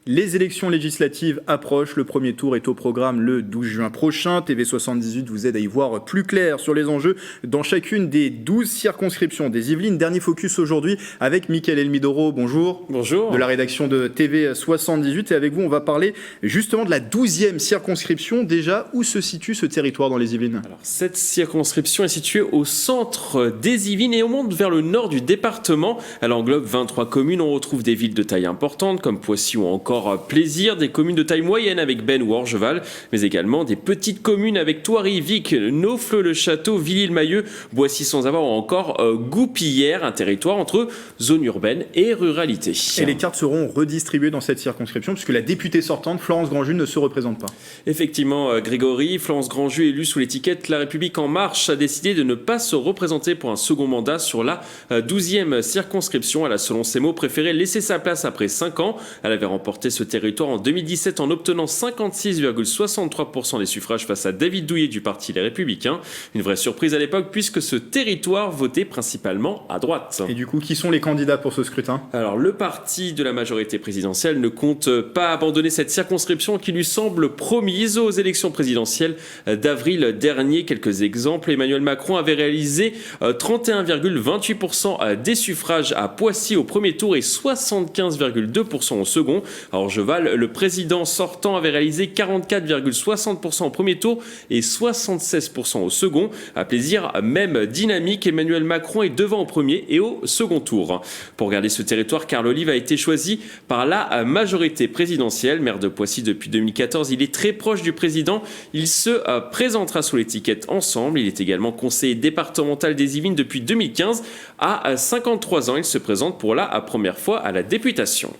Les élections législatives approchent, le premier tour est au programme le 12 juin prochain. TV78 vous aide à y voir plus clair sur les enjeux dans chacune des 12 circonscriptions des Yvelines. Dernier focus aujourd'hui avec Mickaël Elmidoro, bonjour. Bonjour. De la rédaction de TV78 et avec vous on va parler justement de la 12e circonscription. Déjà, où se situe ce territoire dans les Yvelines? Alors, cette circonscription est située au centre des Yvelines et on monte vers le nord du département. Elle englobe 23 communes, on retrouve des villes de taille importante comme Poissy ou encore Plaisir, des communes de taille moyenne avec Ben ou Orgeval, mais également des petites communes avec Thoiry, Vic, Naufle-le-Château, Villiers-le-Mahieu, Boissy-sans-Avoir ou encore Goupillières, un territoire entre zone urbaine et ruralité. Et les cartes seront redistribuées dans cette circonscription puisque la députée sortante, Florence Grandjus, ne se représente pas. Effectivement, Grégory, Florence Grandjus, élue sous l'étiquette La République En Marche, a décidé de ne pas se représenter pour un second mandat sur la 12e circonscription. Elle a, selon ses mots, préféré laisser sa place après 5 ans. Elle avait remporté ce territoire en 2017 en obtenant 56,63% des suffrages face à David Douillet du parti Les Républicains. Une vraie surprise à l'époque puisque ce territoire votait principalement à droite. Et du coup, qui sont les candidats pour ce scrutin? Alors, le parti de la majorité présidentielle ne compte pas abandonner cette circonscription qui lui semble promise aux élections présidentielles d'avril dernier. Quelques exemples, Emmanuel Macron avait réalisé 31,28% des suffrages à Poissy au premier tour et 75,2% au second. À Orgeval, le président sortant avait réalisé 44,60% au premier tour et 76% au second. À Plaisir, même dynamique, Emmanuel Macron est devant au premier et au second tour. Pour garder ce territoire, Carl Olive a été choisi par la majorité présidentielle. Maire de Poissy depuis 2014, il est très proche du président. Il se présentera sous l'étiquette Ensemble. Il est également conseiller départemental des Yvelines depuis 2015. À 53 ans, il se présente pour la première fois à la députation.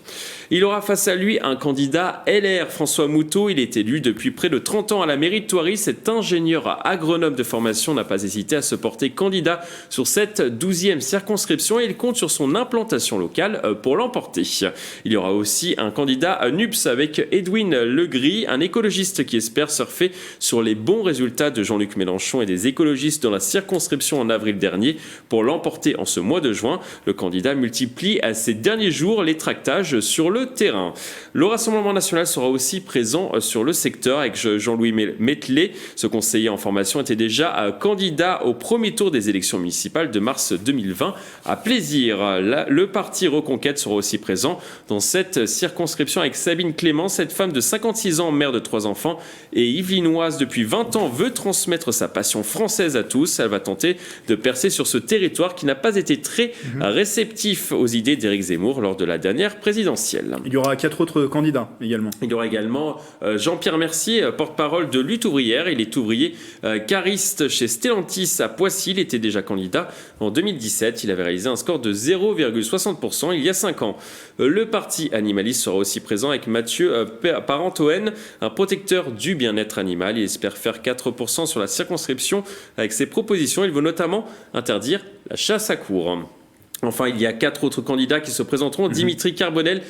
Il aura face à lui un candidat LR, François Moutot. Il est élu depuis près de 30 ans à la mairie de Thoiry. Cet ingénieur agronome de formation n'a pas hésité à se porter candidat sur cette 12e circonscription et il compte sur son implantation locale pour l'emporter. Il y aura aussi un candidat NUPS avec Edwin Legris, un écologiste qui espère surfer sur les bons résultats de Jean-Luc Mélenchon et des écologistes dans la circonscription en avril dernier. Pour l'emporter en ce mois de juin, le candidat multiplie à ces derniers jours les tractages sur le terrain. Le Rassemblement national sera aussi présent sur le secteur avec Jean-Louis Mettelet. Ce conseiller en formation était déjà candidat au premier tour des élections municipales de mars 2020 à Plaisir. Le parti Reconquête sera aussi présent dans cette circonscription avec Sabine Clément. Cette femme de 56 ans, mère de 3 enfants et yvelinoise depuis 20 ans, veut transmettre sa passion française à tous. Elle va tenter de percer sur ce territoire qui n'a pas été très réceptif aux idées d'Éric Zemmour lors de la dernière présidentielle. Il y aura 4 autres candidats également. Il y aura également Jean-Pierre Mercier, porte-parole de Lutte ouvrière. Il est ouvrier cariste chez Stellantis à Poissy. Il était déjà candidat en 2017. Il avait réalisé un score de 0,60% il y a 5 ans. Le parti animaliste sera aussi présent avec Mathieu Parentoen, un protecteur du bien-être animal. Il espère faire 4% sur la circonscription avec ses propositions. Il veut notamment interdire la chasse à courre. Enfin, il y a 4 autres candidats qui se présenteront. Dimitri Carbonel,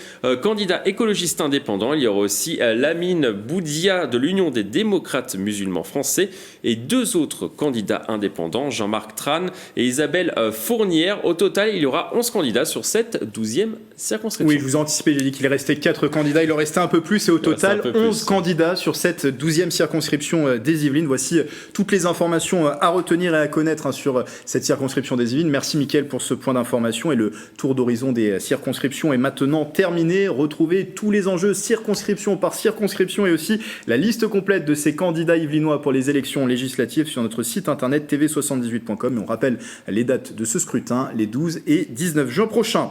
candidat écologiste indépendant. Il y aura aussi Lamine Boudia de l'Union des démocrates musulmans français et 2 autres candidats indépendants, Jean-Marc Tran et Isabelle Fournière. Au total, il y aura 11 candidats sur cette 12e circonscription. Oui, je vous ai anticipé, j'ai dit qu'il restait 4 candidats. Il en restait un peu plus et au total, 11 candidats sur cette 12e circonscription des Yvelines. Voici toutes les informations à retenir et à connaître sur cette circonscription des Yvelines. Merci Mickaël pour ce point d'information. Et le tour d'horizon des circonscriptions est maintenant terminé. Retrouvez tous les enjeux circonscription par circonscription et aussi la liste complète de ces candidats yvelinois pour les élections législatives sur notre site internet tv78.com. Et on rappelle les dates de ce scrutin, les 12 et 19 juin prochains.